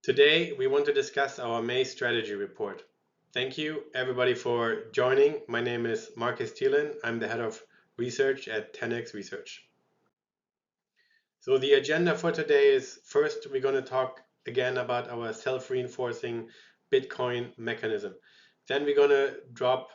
Today, we want to discuss our May strategy report. Thank you, everybody, for joining. My name is Marcus Thielen. I'm the head of research at 10x Research. So the agenda for today is first, we're going to talk again about our self-reinforcing Bitcoin mechanism. Then we're going to drop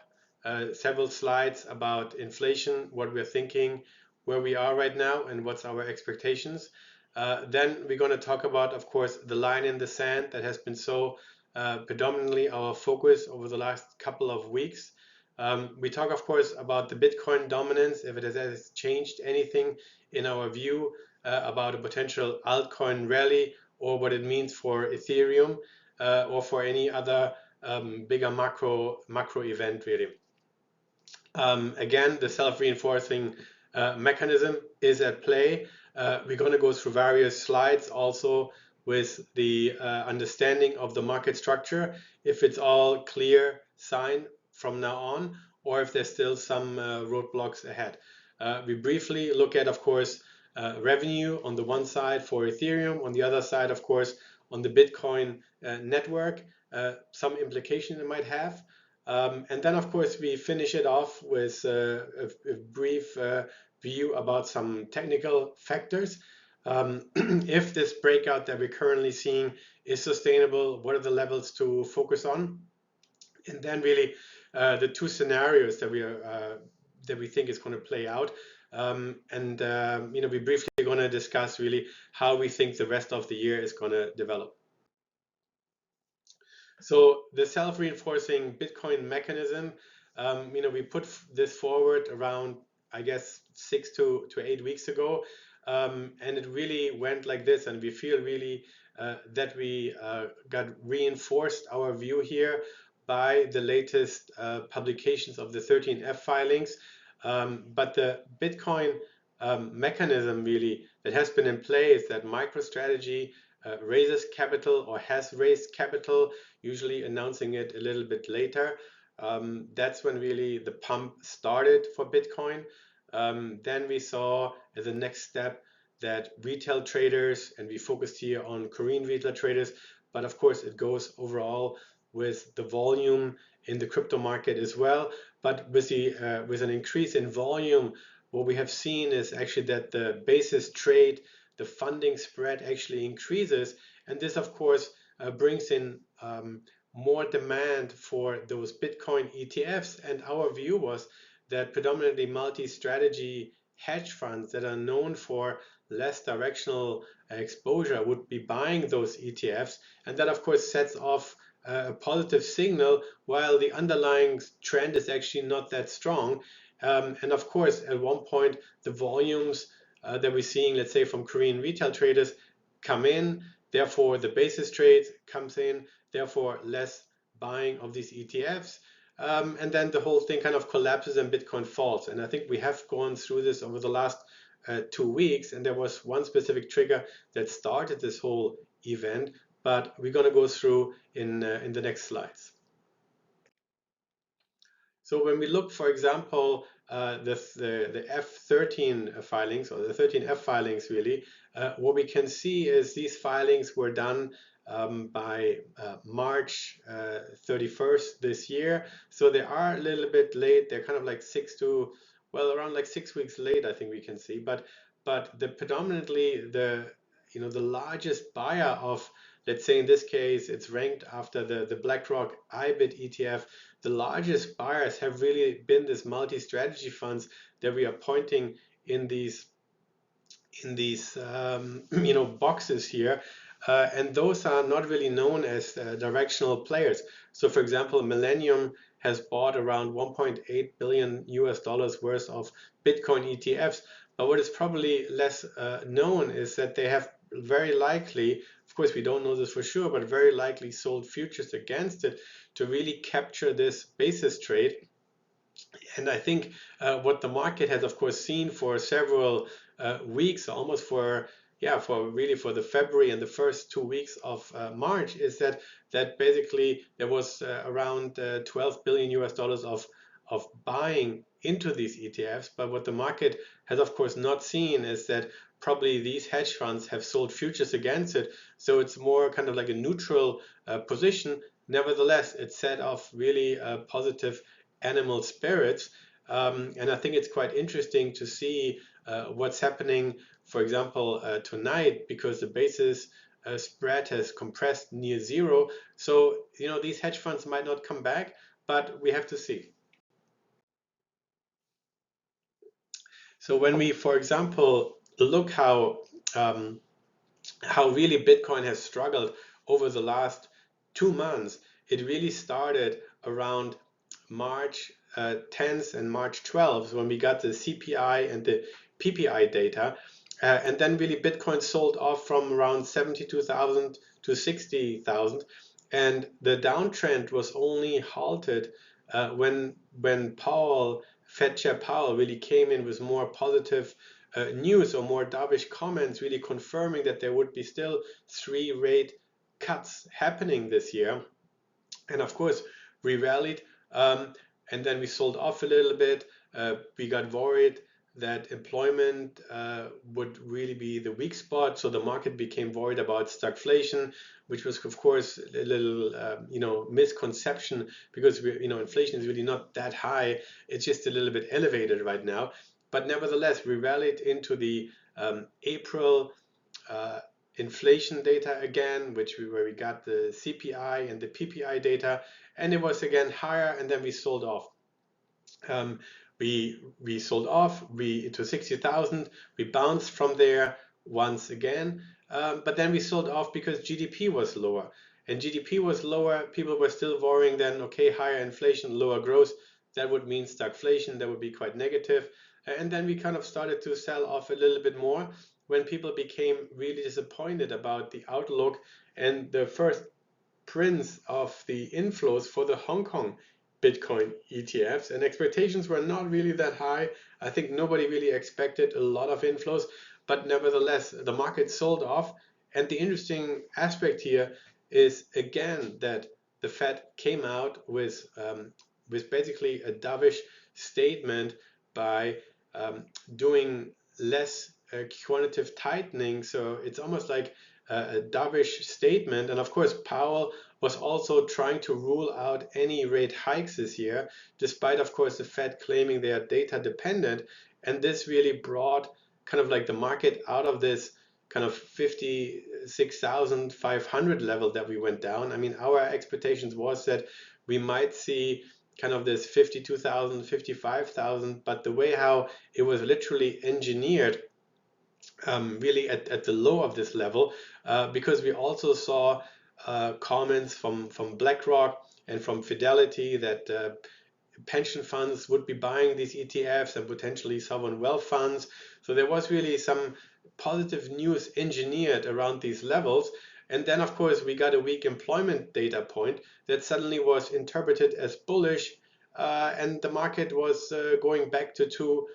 several slides about inflation, what we're thinking, where we are right now, and what's our expectations. Then we're going to talk about, of course, the line in the sand that has been so predominantly our focus over the last couple of weeks. We talk, of course, about the Bitcoin dominance, if it has changed anything in our view about a potential altcoin rally or what it means for Ethereum or for any other bigger macro event, really. Again, the self-reinforcing mechanism is at play. We're going to go through various slides also with the understanding of the market structure, if it's all clear sign from now on, or if there's still some roadblocks ahead. We briefly look at, of course, revenue on the one side for Ethereum, on the other side, of course, on the Bitcoin network, some implication it might have. And then, of course, we finish it off with a brief view about some technical factors. If this breakout that we're currently seeing is sustainable, what are the levels to focus on? And then really the two scenarios that we think is going to play out. We briefly going to discuss really how we think the rest of the year is going to develop. So the self-reinforcing Bitcoin mechanism, we put this forward around, I guess, 6 to 8 weeks ago, and it really went like this, and we feel really that we got reinforced our view here by the latest publications of the 13F filings. But the Bitcoin mechanism really that has been in play is that MicroStrategy raises capital or has raised capital, usually announcing it a little bit later. That's when really the pump started for Bitcoin. Then we saw as a next step that retail traders, and we focused here on Korean retail traders, but of course it goes overall with the volume in the crypto market as well. But with an increase in volume, what we have seen is actually that the basis trade, the funding spread actually increases, and this of course brings in more demand for those Bitcoin ETFs. And our view was that predominantly multi-strategy hedge funds that are known for less directional exposure would be buying those ETFs, and that of course sets off a positive signal while the underlying trend is actually not that strong. And of course, at one point, the volumes that we're seeing, let's say, from Korean retail traders come in, therefore the basis trade comes in, therefore less buying of these ETFs. And then the whole thing kind of collapses and Bitcoin falls. And I think we have gone through this over the last 2 weeks, and there was one specific trigger that started this whole event, but we're going to go through in the next slides. So when we look, for example, the F13 filings, or the 13F filings really, what we can see is these filings were done by March 31st this year. So they are a little bit late. They're kind of like around like 6 weeks late, I think we can see. But the predominantly the largest buyer of, let's say in this case, it's ranked after the BlackRock IBIT ETF. The largest buyers have really been this multi-strategy funds that we are pointing in these boxes here, and those are not really known as directional players. So, for example, Millennium has bought around 1.8 billion US dollars worth of Bitcoin ETFs. But what is probably less known is that they have very likely, of course we don't know this for sure, but very likely sold futures against it to really capture this basis trade. And I think what the market has of course seen for several weeks, almost for the February and the first 2 weeks of March, is that basically there was around 12 billion US dollars of buying into these ETFs. But what the market has of course not seen is that probably these hedge funds have sold futures against it. So it's more kind of like a neutral position. Nevertheless, it set off really positive animal spirits. And I think it's quite interesting to see what's happening, for example, tonight, because the basis spread has compressed near zero. So, these hedge funds might not come back, but we have to see. So when we, for example, look how really Bitcoin has struggled over the last 2 months, it really started around March 10th and March 12th when we got the CPI and the PPI data. And then really Bitcoin sold off from around 72,000 to 60,000. And the downtrend was only halted when Fed Chair Powell really came in with more positive news or more dovish comments, really confirming that there would be still 3 rate cuts happening this year. And of course, we rallied, and then we sold off a little bit. We got worried that employment would really be the weak spot, so the market became worried about stagflation, which was, of course, a little, misconception, because inflation is really not that high. It's just a little bit elevated right now. But nevertheless, we rallied into the April inflation data again, where we got the CPI and the PPI data, and it was again higher, and then we sold off. We sold off to 60,000. We bounced from there once again, but then we sold off because GDP was lower. And GDP was lower. People were still worrying then, okay, higher inflation, lower growth. That would mean stagflation. That would be quite negative. And then we kind of started to sell off a little bit more when people became really disappointed about the outlook and the first prints of the inflows for the Hong Kong Bitcoin ETFs, and expectations were not really that high. I think nobody really expected a lot of inflows, but nevertheless, the market sold off. And the interesting aspect here is again that the Fed came out with basically a dovish statement by doing less quantitative tightening. So it's almost like a dovish statement. And of course, Powell was also trying to rule out any rate hikes this year, despite, of course, the Fed claiming they are data dependent. And this really brought kind of like the market out of this kind of 56,500 level that we went down. I mean, our expectations was that we might see kind of this 52,000, 55,000, but the way how it was literally engineered really at the low of this level, because we also saw comments from BlackRock and from Fidelity that pension funds would be buying these ETFs and potentially sovereign wealth funds. So there was really some positive news engineered around these levels. And then, of course, we got a weak employment data point that suddenly was interpreted as bullish, and the market was going back to 2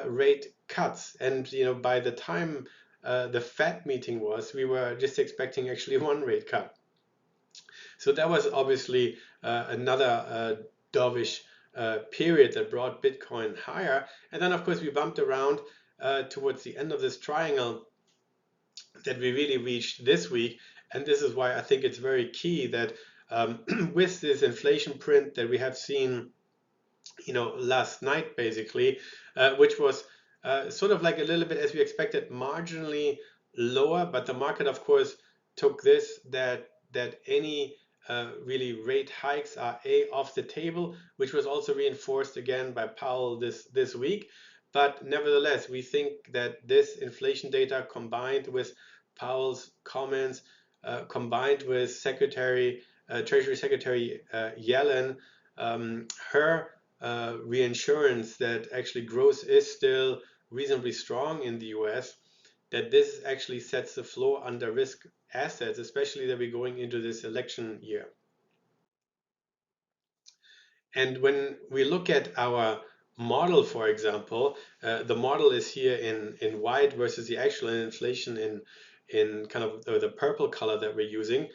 rate cuts. And by the time the Fed meeting was, we were just expecting actually 1 rate cut. So that was obviously another dovish period that brought Bitcoin higher. And then, of course, we bumped around towards the end of this triangle that we really reached this week. And this is why I think it's very key that with this inflation print that we have seen, last night, basically, which was sort of like a little bit as we expected, marginally lower, but the market, of course, took this that any really rate hikes are off the table, which was also reinforced again by Powell this week. But nevertheless, we think that this inflation data combined with Powell's comments, combined with Treasury Secretary Yellen, her reinsurance that actually growth is still reasonably strong in the US, that this actually sets the floor under risk assets, especially that we're going into this election year. And when we look at our model, for example, the model is here in white versus the actual inflation in kind of the purple color that we're using.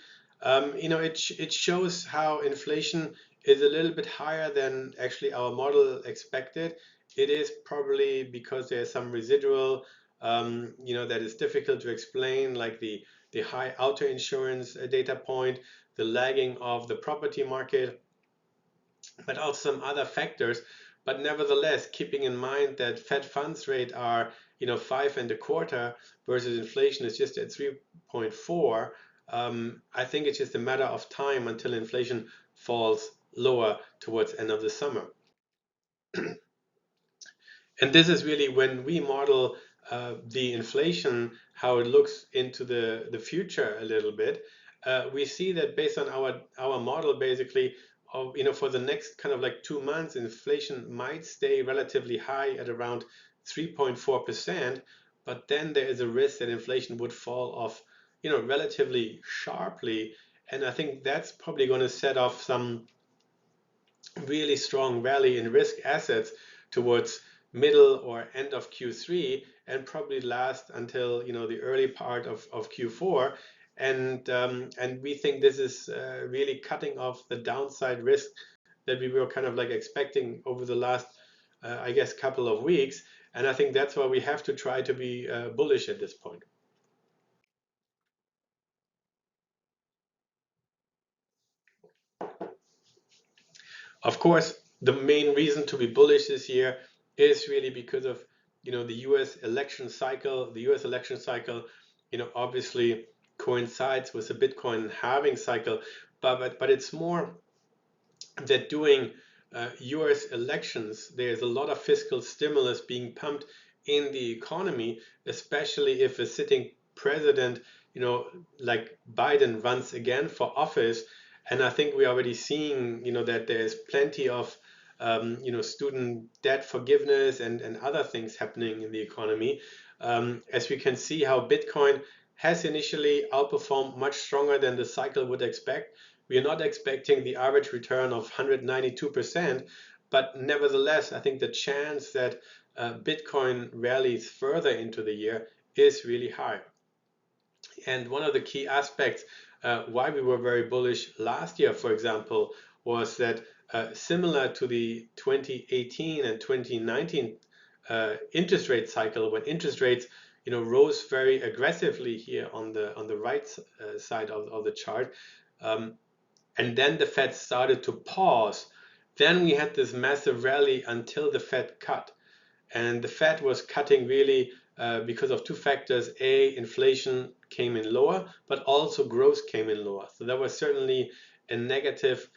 It shows how inflation is a little bit higher than actually our model expected. It is probably because there's some residual that is difficult to explain, like the high auto insurance data point, the lagging of the property market, but also some other factors. But nevertheless, keeping in mind that Fed funds rate are 5.25 versus inflation is just at 3.4. I think it's just a matter of time until inflation falls lower towards end of the summer. And this is really when we model the inflation, how it looks into the future a little bit. We see that based on our model, basically, for the next kind of like 2 months, inflation might stay relatively high at around 3.4%, but then there is a risk that inflation would fall off, relatively sharply. And I think that's probably going to set off some really strong rally in risk assets towards middle or end of Q3 and probably last until the early part of Q4. And we think this is really cutting off the downside risk that we were kind of like expecting over the last, I guess, couple of weeks. And I think that's why we have to try to be bullish at this point. Of course, the main reason to be bullish this year is really because of the U.S. election cycle. The U.S. election cycle, obviously coincides with the Bitcoin halving cycle, but it's more that during U.S. elections, there's a lot of fiscal stimulus being pumped in the economy, especially if a sitting president, like Biden runs again for office. And I think we're already seeing, that there's plenty of, student debt forgiveness and other things happening in the economy. As we can see how Bitcoin has initially outperformed much stronger than the cycle would expect. We are not expecting the average return of 192%, but nevertheless, I think the chance that Bitcoin rallies further into the year is really high. And one of the key aspects why we were very bullish last year, for example, was that similar to the 2018 and 2019 interest rate cycle, when interest rates rose very aggressively here on the right side of the chart, and then the Fed started to pause. Then we had this massive rally until the Fed cut. And the Fed was cutting really because of two factors. A, inflation came in lower, but also growth came in lower. So that was certainly a negative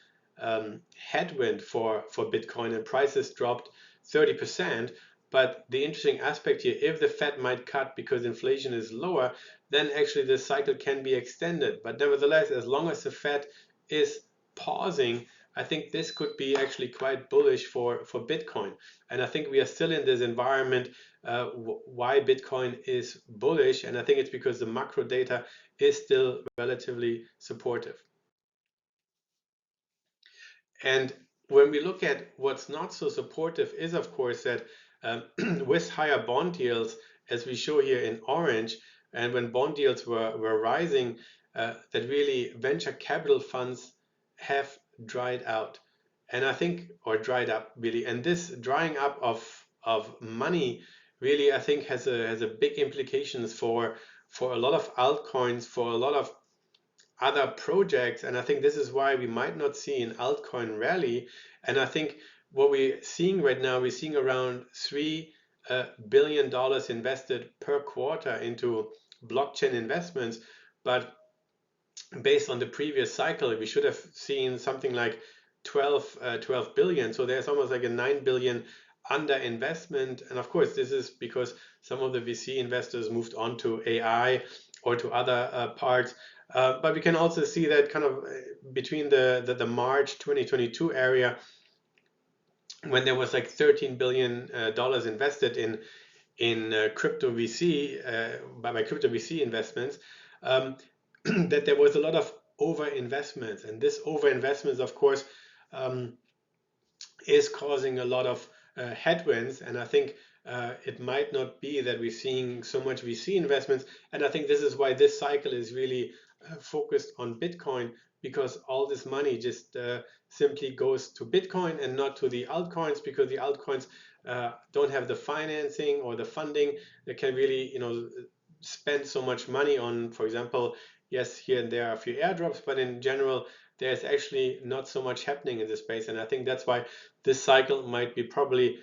headwind for Bitcoin, and prices dropped 30%. But the interesting aspect here, if the Fed might cut because inflation is lower, then actually the cycle can be extended. But nevertheless, as long as the Fed is pausing, I think this could be actually quite bullish for Bitcoin. And I think we are still in this environment why Bitcoin is bullish. And I think it's because the macro data is still relatively supportive. And when we look at what's not so supportive is, of course, that with higher bond yields, as we show here in orange, and when bond yields were rising, that really venture capital funds have dried out. And I think, or dried up really, and this drying up of money really, I think, has a big implications for a lot of altcoins, for a lot of other projects. And I think this is why we might not see an altcoin rally. And I think what we're seeing right now, we're seeing around $3 billion invested per quarter into blockchain investments. But based on the previous cycle, we should have seen something like 12 billion. So there's almost like a 9 billion under investment. And of course, this is because some of the VC investors moved on to AI or to other parts. But we can also see that kind of between the March 2022 area, when there was like $13 billion invested in crypto VC by crypto VC investments, that there was a lot of over investments, and this over investments, of course, is causing a lot of headwinds. And I think it might not be that we're seeing so much VC investments. And I think this is why this cycle is really focused on Bitcoin, because all this money just simply goes to Bitcoin and not to the altcoins, because the altcoins don't have the financing or the funding that can really, spend so much money on, for example, yes, here and there are a few airdrops, but in general, there's actually not so much happening in this space. And I think that's why this cycle might be probably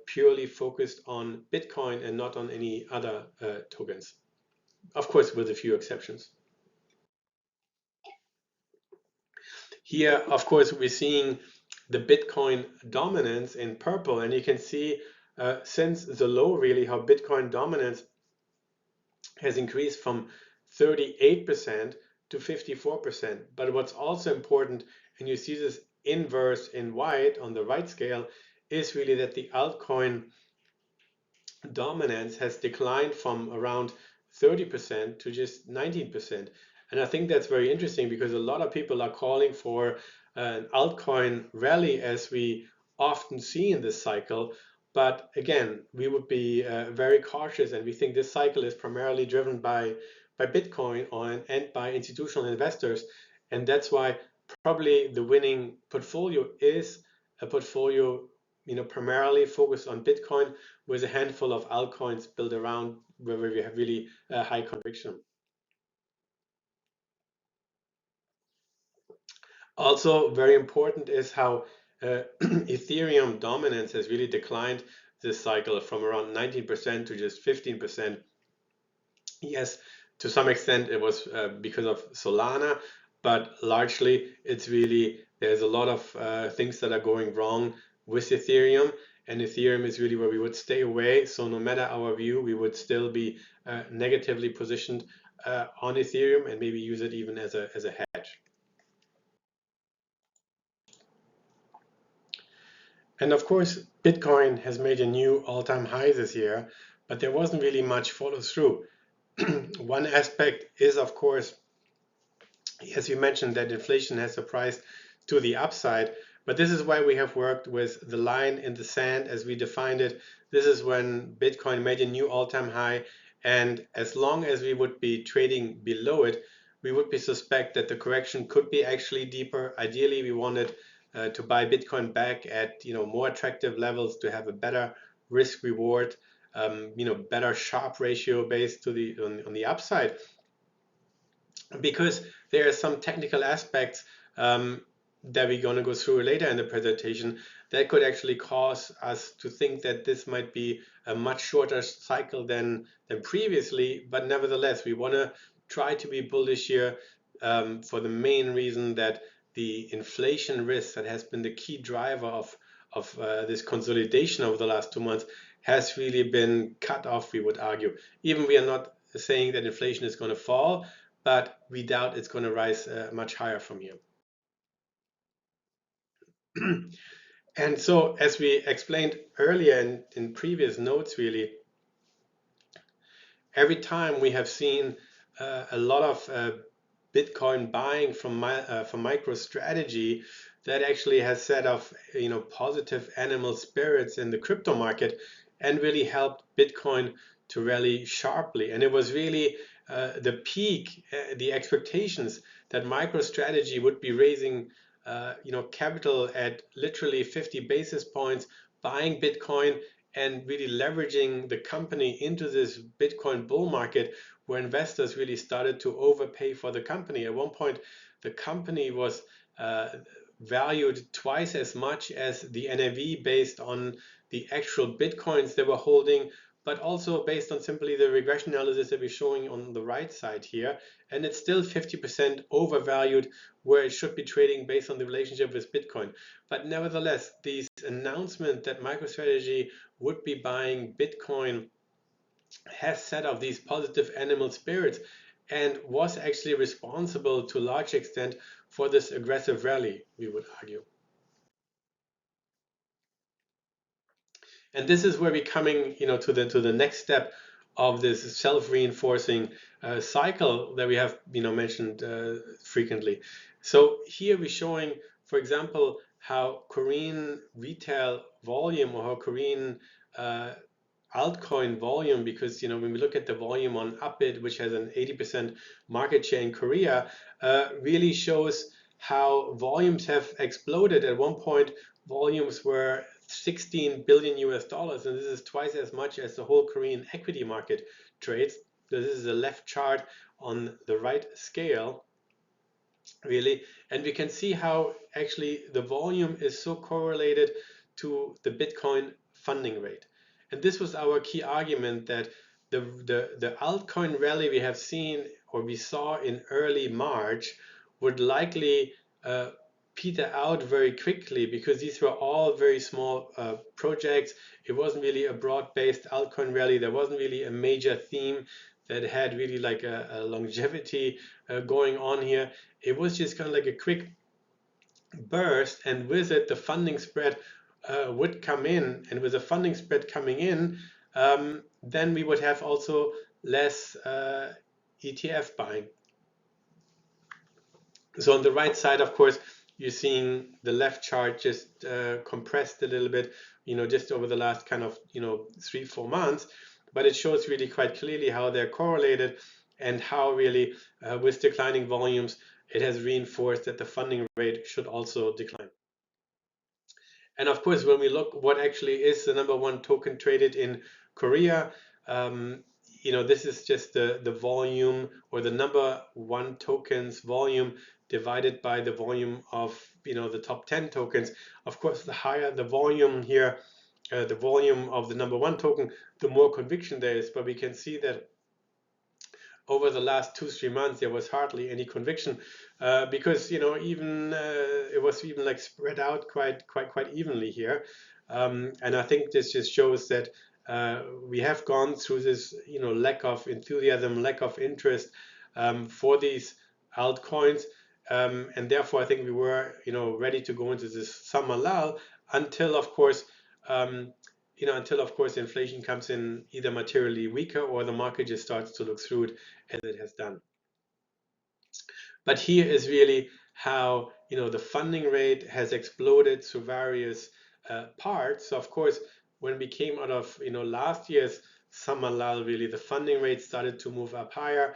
purely focused on Bitcoin and not on any other tokens. Of course, with a few exceptions. Here, of course, we're seeing the Bitcoin dominance in purple, and you can see since the low, really, how Bitcoin dominance has increased from 38% to 54%. But what's also important, and you see this inverse in white on the right scale, is really that the altcoin dominance has declined from around 30% to just 19%. And I think that's very interesting because a lot of people are calling for an altcoin rally, as we often see in this cycle. But again, we would be very cautious, and we think this cycle is primarily driven by Bitcoin and by institutional investors. And that's why probably the winning portfolio is a portfolio primarily focused on Bitcoin with a handful of altcoins built around where we have really high conviction. Also, very important is how Ethereum dominance has really declined this cycle from around 19% to just 15%. Yes, to some extent it was because of Solana, but largely it's really there's a lot of things that are going wrong with Ethereum, and Ethereum is really where we would stay away. So no matter our view, we would still be negatively positioned on Ethereum and maybe use it even as a hedge. And of course, Bitcoin has made a new all-time high this year, but there wasn't really much follow through. One aspect is, of course, as you mentioned, that inflation has surprised to the upside. But this is why we have worked with the line in the sand as we defined it. This is when Bitcoin made a new all-time high. And as long as we would be trading below it, we would be suspect that the correction could be actually deeper. Ideally, we wanted to buy Bitcoin back at more attractive levels to have a better risk reward, better Sharpe ratio based to on the upside, because there are some technical aspects that we're going to go through later in the presentation that could actually cause us to think that this might be a much shorter cycle than previously. But nevertheless, we want to try to be bullish here for the main reason that the inflation risk that has been the key driver of this consolidation over the last 2 months has really been cut off, we would argue. Even we are not saying that inflation is going to fall, but we doubt it's going to rise much higher from here. And so, as we explained earlier in previous notes, really, every time we have seen a lot of Bitcoin buying from MicroStrategy, that actually has set off positive animal spirits in the crypto market and really helped Bitcoin to rally sharply. And it was really the peak, the expectations that MicroStrategy would be raising capital at literally 50 basis points, buying Bitcoin and really leveraging the company into this Bitcoin bull market, where investors really started to overpay for the company. At one point, the company was valued twice as much as the NAV based on the actual Bitcoins they were holding, but also based on simply the regression analysis that we're showing on the right side here. And it's still 50% overvalued where it should be trading based on the relationship with Bitcoin. But nevertheless, this announcement that MicroStrategy would be buying Bitcoin has set off these positive animal spirits and was actually responsible to a large extent for this aggressive rally, we would argue. And this is where we're coming, to the next step of this self-reinforcing cycle that we have, mentioned frequently. So here we're showing, for example, how Korean retail volume, or how Korean altcoin volume, because when we look at the volume on Upbit, which has an 80% market share in Korea, really shows how volumes have exploded. At one point, volumes were $16 billion US, and this is twice as much as the whole Korean equity market trades. So this is the left chart on the right scale, really, and we can see how actually the volume is so correlated to the Bitcoin funding rate. And this was our key argument, that the altcoin rally we have seen, or we saw in early March, would likely peter out very quickly, because these were all very small projects. It wasn't really a broad-based altcoin rally. There wasn't really a major theme that had really like a longevity going on here. It was just kind of like a quick burst, and with it the funding spread would come in, and with the funding spread coming in, then we would have also less ETF buying. So on the right side, of course, you're seeing the left chart just compressed a little bit, just over the last kind of 3-4 months, but it shows really quite clearly how they're correlated, and how really with declining volumes it has reinforced that the funding rate should also decline. And of course, when we look what actually is the #1 token traded in Korea, this is just the volume, or the #1 tokens volume divided by the volume of the top 10 tokens. Of course, the higher the volume here, the volume of the #1 token, the more conviction there is. But we can see that over the last 2-3 months there was hardly any conviction, because even it was even like spread out quite evenly here, and I think this just shows that we have gone through this lack of enthusiasm, lack of interest for these altcoins, and therefore I think we were ready to go into this summer lull until of course inflation comes in either materially weaker, or the market just starts to look through it, as it has done. But here is really how the funding rate has exploded through various parts. So of course, when we came out of last year's summer lull, really the funding rate started to move up higher.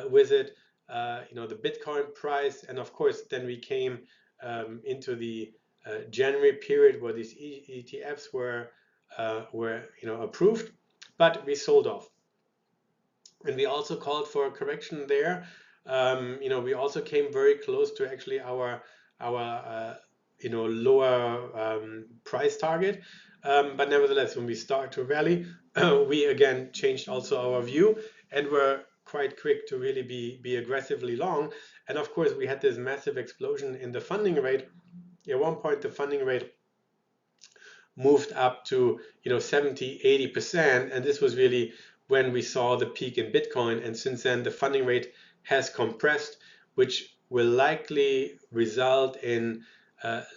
With it, the Bitcoin price, and of course then we came into the January period where these ETFs were approved, but we sold off. And we also called for a correction there. We also came very close to actually our lower price target. But nevertheless, when we start to rally, we again changed also our view, and were quite quick to really be aggressively long. And of course, we had this massive explosion in the funding rate. At one point, the funding rate moved up to 70-80%, and this was really when we saw the peak in Bitcoin. And since then the funding rate has compressed, which will likely result in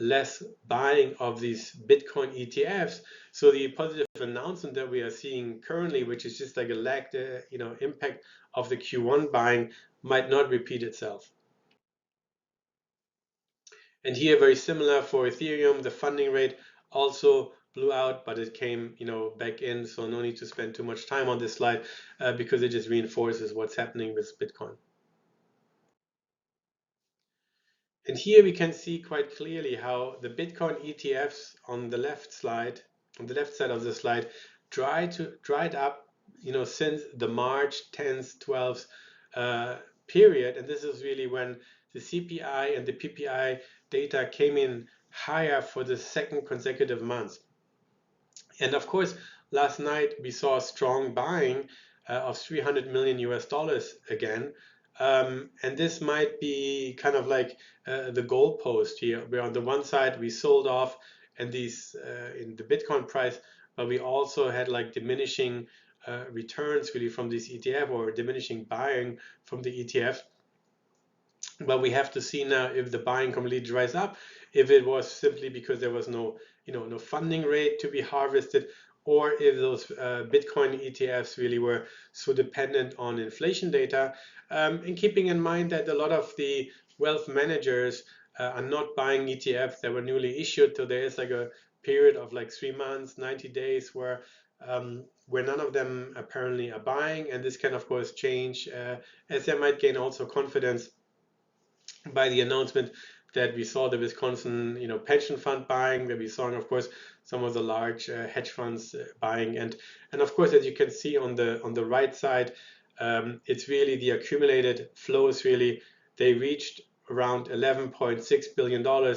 less buying of these Bitcoin ETFs. So the positive announcement that we are seeing currently, which is just like a lagged impact of the Q1 buying, might not repeat itself. And here, very similar for Ethereum, the funding rate also blew out, but it came back in, so no need to spend too much time on this slide, because it just reinforces what's happening with Bitcoin. And here we can see quite clearly how the Bitcoin ETFs on the left side of the slide dried up since the March 10th, 12th period. And this is really when the CPI and the PPI data came in higher for the second consecutive month. And of course, last night we saw strong buying of $300 million again. And this might be kind of like the goalpost here, where on the one side we sold off and these in the Bitcoin price, but we also had like diminishing returns really from this ETF, or diminishing buying from the ETF. But we have to see now if the buying completely dries up, if it was simply because there was no funding rate to be harvested, or if those Bitcoin ETFs really were so dependent on inflation data. And keeping in mind that a lot of the wealth managers are not buying ETFs that were newly issued, so there is like a period of like 3 months, 90 days where none of them apparently are buying, and this can of course change as they might gain also confidence by the announcement that we saw the Wisconsin, pension fund buying, that we saw, of course, some of the large hedge funds buying, and of course, as you can see on the right side, it's really the accumulated flows. Really, they reached around $11.6 billion,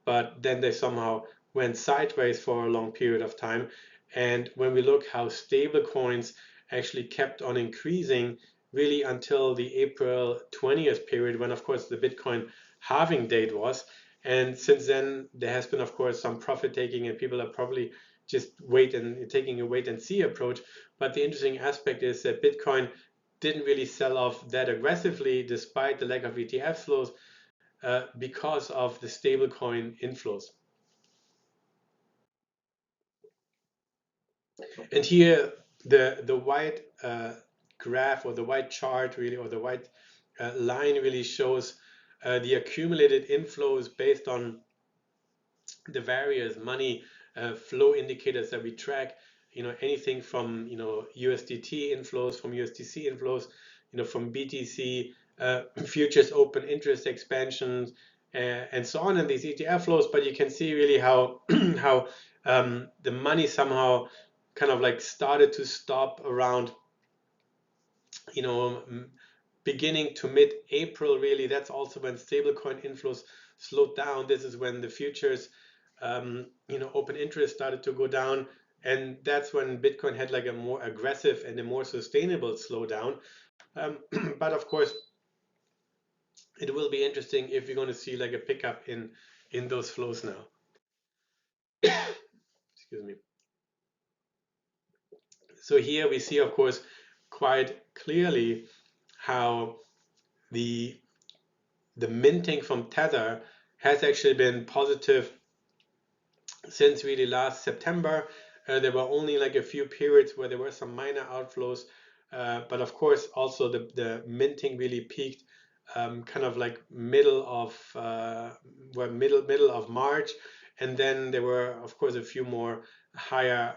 but then they somehow went sideways for a long period of time. And when we look how stable coins actually kept on increasing really until the April 20th period, when of course the Bitcoin halving date was. And since then, there has been, of course, some profit taking, and people are probably just taking a wait and see approach. But the interesting aspect is that Bitcoin didn't really sell off that aggressively despite the lack of ETF flows because of the stablecoin inflows. And here, the white graph, or the white chart really, or the white line really shows the accumulated inflows based on the various money flow indicators that we track. Anything from USDT inflows, from USDC inflows, from BTC futures open interest expansions, and so on, and these ETF flows. But you can see really how how the money somehow kind of like started to stop around beginning to mid-April. Really, that's also when stablecoin inflows slowed down. This is when the futures open interest started to go down, and that's when Bitcoin had like a more aggressive and a more sustainable slowdown. But of course, it will be interesting if you're going to see like a pickup in those flows now. Excuse me. So here we see, of course, quite clearly how the minting from Tether has actually been positive since really last September. There were only like a few periods where there were some minor outflows, but of course also the minting really peaked kind of like middle of March, and then there were of course a few more higher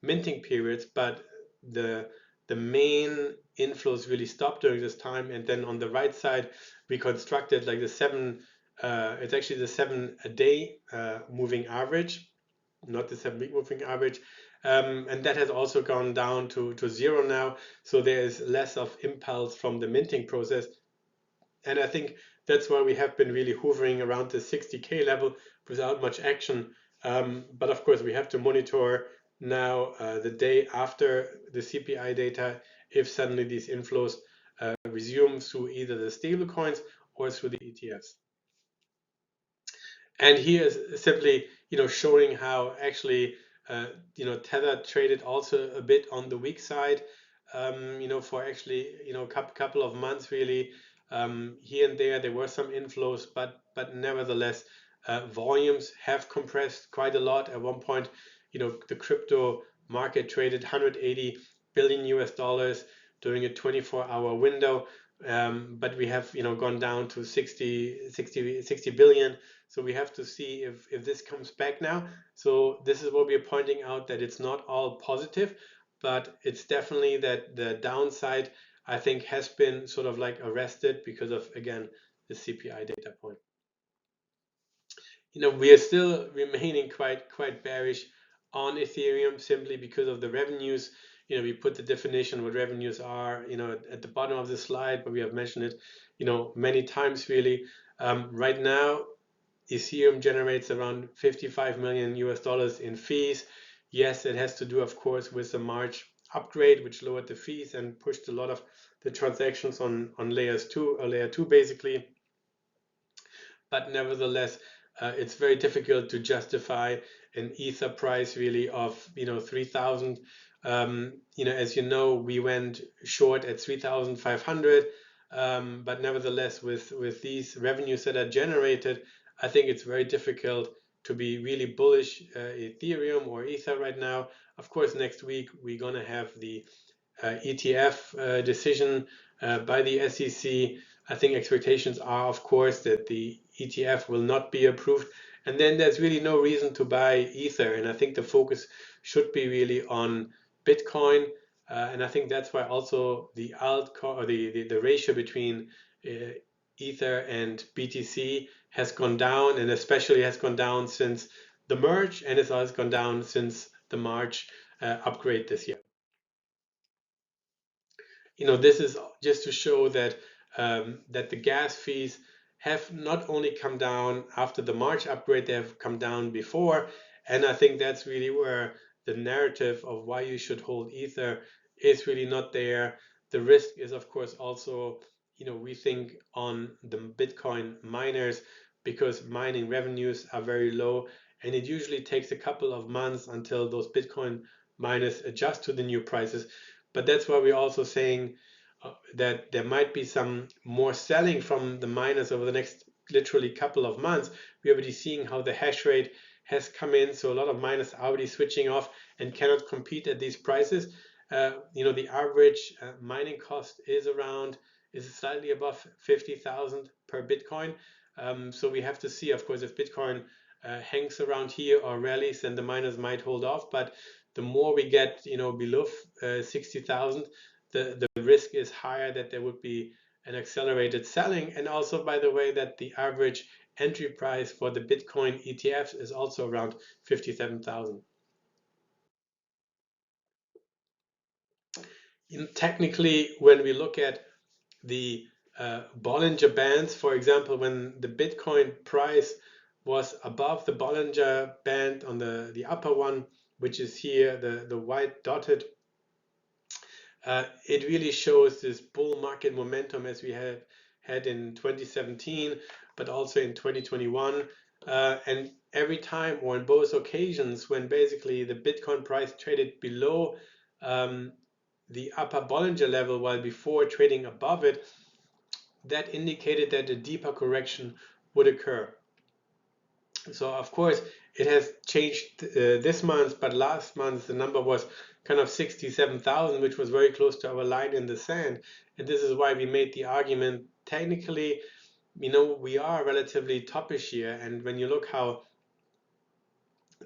minting periods, but the main inflows really stopped during this time. And then on the right side we constructed like it's actually the 7-day moving average, not the 7-week moving average. And that has also gone down to zero now. So there is less of impulse from the minting process. And I think that's why we have been really hovering around the 60K level without much action. But of course, we have to monitor now the day after the CPI data if suddenly these inflows resume through either the stable coins or through the ETFs. And here is simply, showing how actually, Tether traded also a bit on the weak side, for actually, couple of months really. Here and there were some inflows, but nevertheless, volumes have compressed quite a lot. At one point, the crypto market traded 180 billion US dollars during a 24-hour window. But we have, gone down to 60 billion. So we have to see if this comes back now. So this is what we are pointing out, that it's not all positive, but it's definitely that the downside, I think, has been sort of like arrested because of, again, the CPI data point. We are still remaining quite bearish on Ethereum simply because of the revenues. We put the definition what revenues are, at the bottom of the slide, but we have mentioned it, many times really. Right now, Ethereum generates around 55 million US dollars in fees. Yes, it has to do, of course, with the March upgrade, which lowered the fees and pushed a lot of the transactions on layer 2 basically. But nevertheless, it's very difficult to justify an Ether price really of 3,000. As you know, we went short at 3,500. But nevertheless, with these revenues that are generated, I think it's very difficult to be really bullish Ethereum or Ether right now. Of course, next week we're gonna have the ETF decision by the SEC. I think expectations are, of course, that the ETF will not be approved, and then there's really no reason to buy Ether. And I think the focus should be really on Bitcoin, and I think that's why also the altcoin, or the ratio between Ether and BTC has gone down, and especially has gone down since the merge, and it's also gone down since the March upgrade this year. This is just to show that that the gas fees have not only come down after the March upgrade, they have come down before, and I think that's really where the narrative of why you should hold Ether is really not there. The risk is, of course, also, we think on the Bitcoin miners, because mining revenues are very low, and it usually takes a couple of months until those Bitcoin miners adjust to the new prices. But that's why we're also saying that there might be some more selling from the miners over the next literally couple of months. We're already seeing how the hash rate has come in, so a lot of miners are already switching off and cannot compete at these prices. The average mining cost is slightly above 50,000 per Bitcoin. So we have to see, of course, if Bitcoin hangs around here or rallies, then the miners might hold off. But the more we get, below 60,000, the risk is higher that there would be an accelerated selling. And also, by the way, that the average entry price for the Bitcoin ETFs is also around 57,000. Technically, when we look at the Bollinger Bands, for example, when the Bitcoin price was above the Bollinger Band on the upper one, which is here, the white dotted, it really shows this bull market momentum as we have had in 2017, but also in 2021. And every time, or on both occasions, when basically the Bitcoin price traded below the upper Bollinger level, while before trading above it, that indicated that a deeper correction would occur. So of course it has changed this month, but last month the number was kind of 67,000, which was very close to our line in the sand. And this is why we made the argument, technically, we are relatively toppish here. And when you look how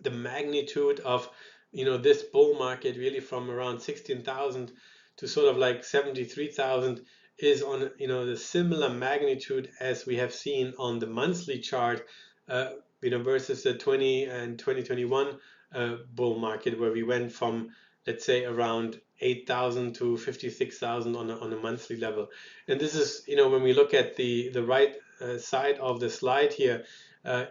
the magnitude of, this bull market really from around 16,000 to sort of like 73,000 is on, the similar magnitude as we have seen on the monthly chart, versus the 2021 bull market, where we went from, let's say, around 8,000 to 56,000 on a monthly level. And this is, when we look at the right side of the slide here,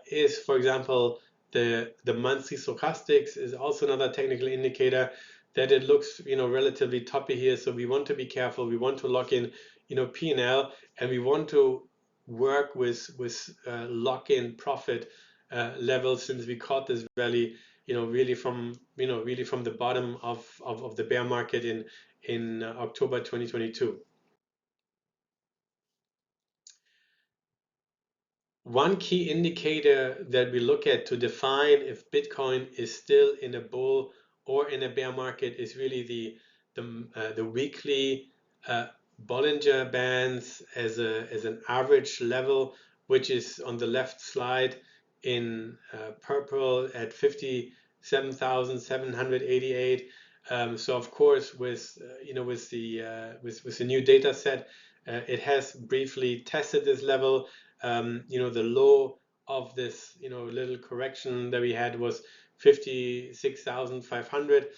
is, for example, the monthly stochastics is also another technical indicator that it looks, relatively toppy here. So we want to be careful. We want to lock in, P&L, and we want to work with lock-in profit levels, since we caught this rally, really from the bottom of the bear market in October 2022. One key indicator that we look at to define if Bitcoin is still in a bull or in a bear market is really the weekly Bollinger Bands as an average level, which is on the left slide in purple at 57,788. So of course, with with the new data set, it has briefly tested this level. The low of this, little correction that we had was 56,500.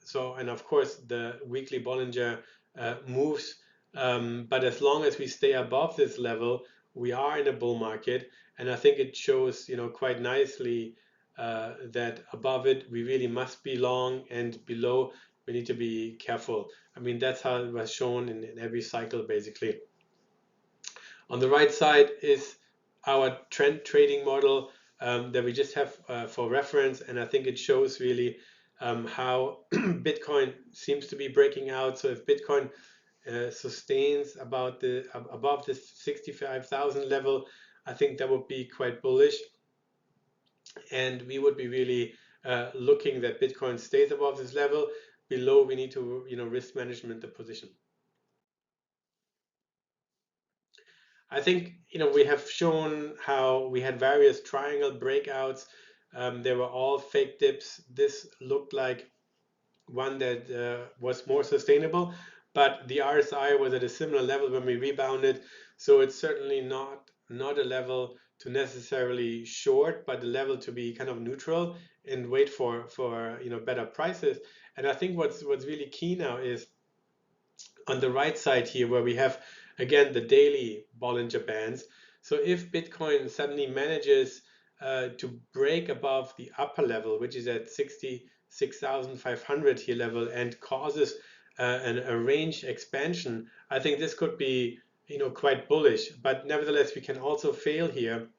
So, and of course, the weekly Bollinger moves. But as long as we stay above this level, we are in a bull market. And I think it shows, quite nicely that above it, we really must be long, and below, we need to be careful. I mean, that's how it was shown in every cycle, basically. On the right side is our trend trading model that we just have for reference, and I think it shows really how Bitcoin seems to be breaking out. So if Bitcoin sustains above the 65,000 level, I think that would be quite bullish, and we would be really looking that Bitcoin stays above this level. Below, we need to risk management the position. I think we have shown how we had various triangle breakouts. They were all fake dips. This looked like one that was more sustainable, but the RSI was at a similar level when we rebounded. So it's certainly not a level to necessarily short, but a level to be kind of neutral and wait for better prices. And I think what's really key now is on the right side here, where we have again the daily Bollinger Bands. So if Bitcoin suddenly manages to break above the upper level, which is at 66,500 here level, and causes a range expansion, I think this could be quite bullish. But nevertheless, we can also fail here,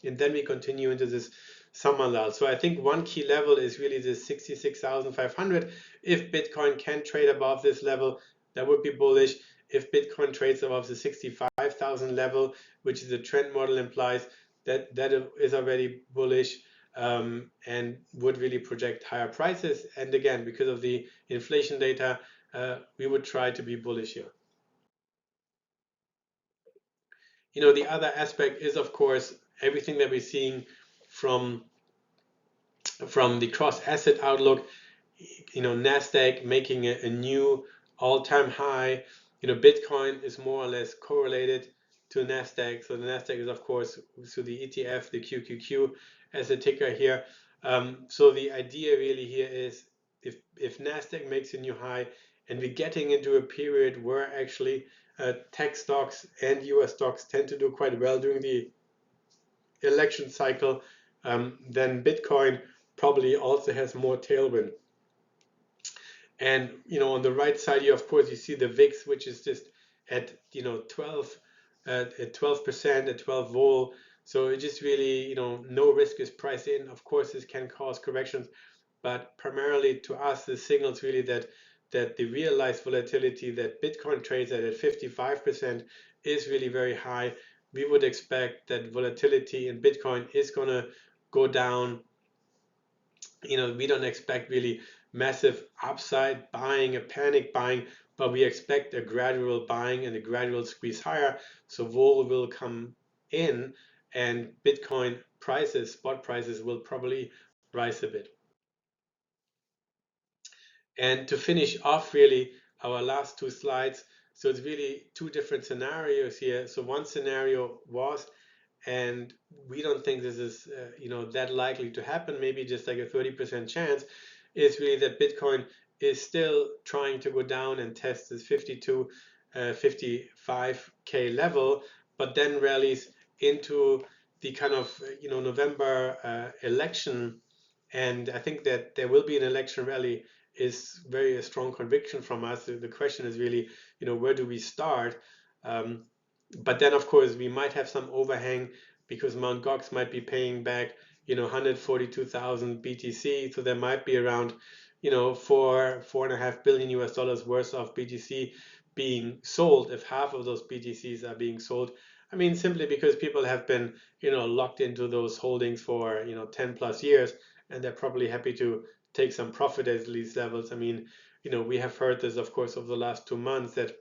and then we continue into this summer lull. So I think one key level is really this 66,500. If Bitcoin can trade above this level, that would be bullish. If Bitcoin trades above the 65,000 level, which the trend model implies, that is already bullish, and would really project higher prices. And again, because of the inflation data, we would try to be bullish here. The other aspect is, of course, everything that we're seeing from the cross asset outlook. Nasdaq making a new all-time high. Bitcoin is more or less correlated to Nasdaq. So the Nasdaq is, of course, through the ETF, the QQQ as a ticker here. So the idea really here is, if Nasdaq makes a new high, and we're getting into a period where actually tech stocks and US stocks tend to do quite well during the election cycle, then Bitcoin probably also has more tailwind. And on the right side here, of course, you see the VIX, which is just at 12%, at 12 vol. So it just really no risk is priced in. Of course, this can cause corrections, but primarily to us, the signals really that the realized volatility that Bitcoin trades at 55% is really very high. We would expect that volatility in Bitcoin is going to go down. We don't expect really massive upside buying, a panic buying, but we expect a gradual buying and a gradual squeeze higher. So vol will come in, and Bitcoin prices, spot prices, will probably rise a bit. And to finish off really our last two slides, so it's really two different scenarios here. So one scenario was, and we don't think this is that likely to happen, maybe just like a 30% chance, is really that Bitcoin is still trying to go down and test this 52 55k level, but then rallies into the kind of November election. And I think that there will be an election rally is very a strong conviction from us. The question is really, where do we start? But then, of course, we might have some overhang because Mt. Gox might be paying back, 142,000 BTC. So there might be around, 4.5 billion US dollars worth of BTC being sold if half of those BTCs are being sold. I mean, simply because people have been, locked into those holdings for, 10 plus years, and they're probably happy to take some profit at these levels. I mean, we have heard this, of course, over the last 2 months, that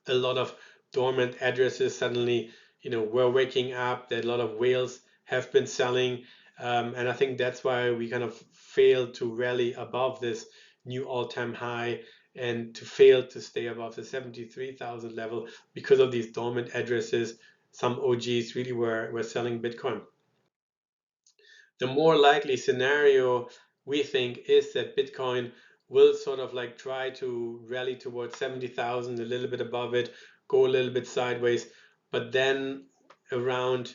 a lot of dormant addresses suddenly, were waking up, that a lot of whales have been selling. And I think that's why we kind of failed to rally above this new all-time high, and to fail to stay above the 73,000 level because of these dormant addresses. Some OGs really were selling Bitcoin. The more likely scenario, we think, is that Bitcoin will sort of like try to rally towards 70,000, a little bit above it, go a little bit sideways, but then around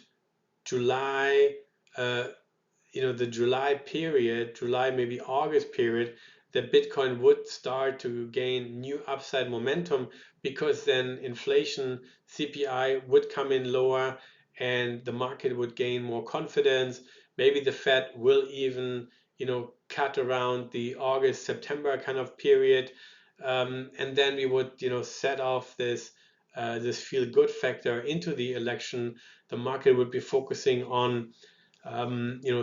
July, the July period, July, maybe August period, that Bitcoin would start to gain new upside momentum, because then inflation, CPI, would come in lower, and the market would gain more confidence. Maybe the Fed will even, cut around the August, September kind of period. And then we would, set off this feel-good factor into the election. The market would be focusing on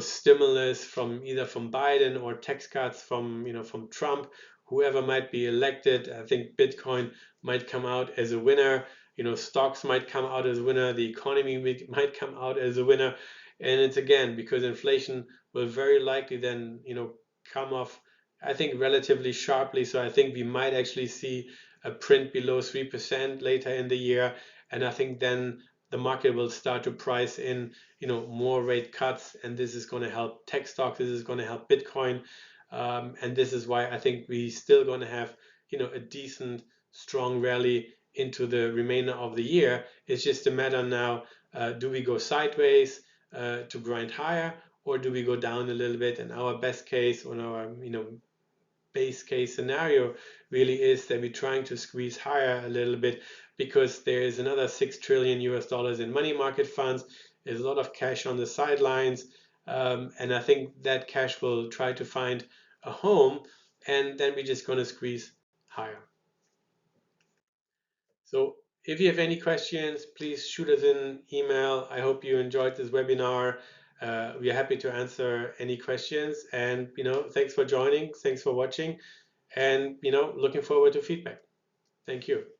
stimulus from either from Biden, or tax cuts from from Trump, whoever might be elected. I think Bitcoin might come out as a winner. Stocks might come out as a winner. The economy might come out as a winner. And it's again because inflation will very likely then come off, I think, relatively sharply. So I think we might actually see a print below 3% later in the year. and I think then the market will start to price in, more rate cuts, and this is going to help tech stocks. This is going to help Bitcoin, and this is why I think we still going to have, a decent, strong rally into the remainder of the year. It's just a matter now: do we go sideways to grind higher, or do we go down a little bit? And our best case, or our base case scenario really is that we're trying to squeeze higher a little bit, because there is another 6 trillion US dollars in money market funds. There's a lot of cash on the sidelines, and I think that cash will try to find a home, and then we're just going to squeeze higher. So if you have any questions, please shoot us an email. I hope you enjoyed this webinar. We are happy to answer any questions, and thanks for joining, thanks for watching, and looking forward to feedback. Thank you.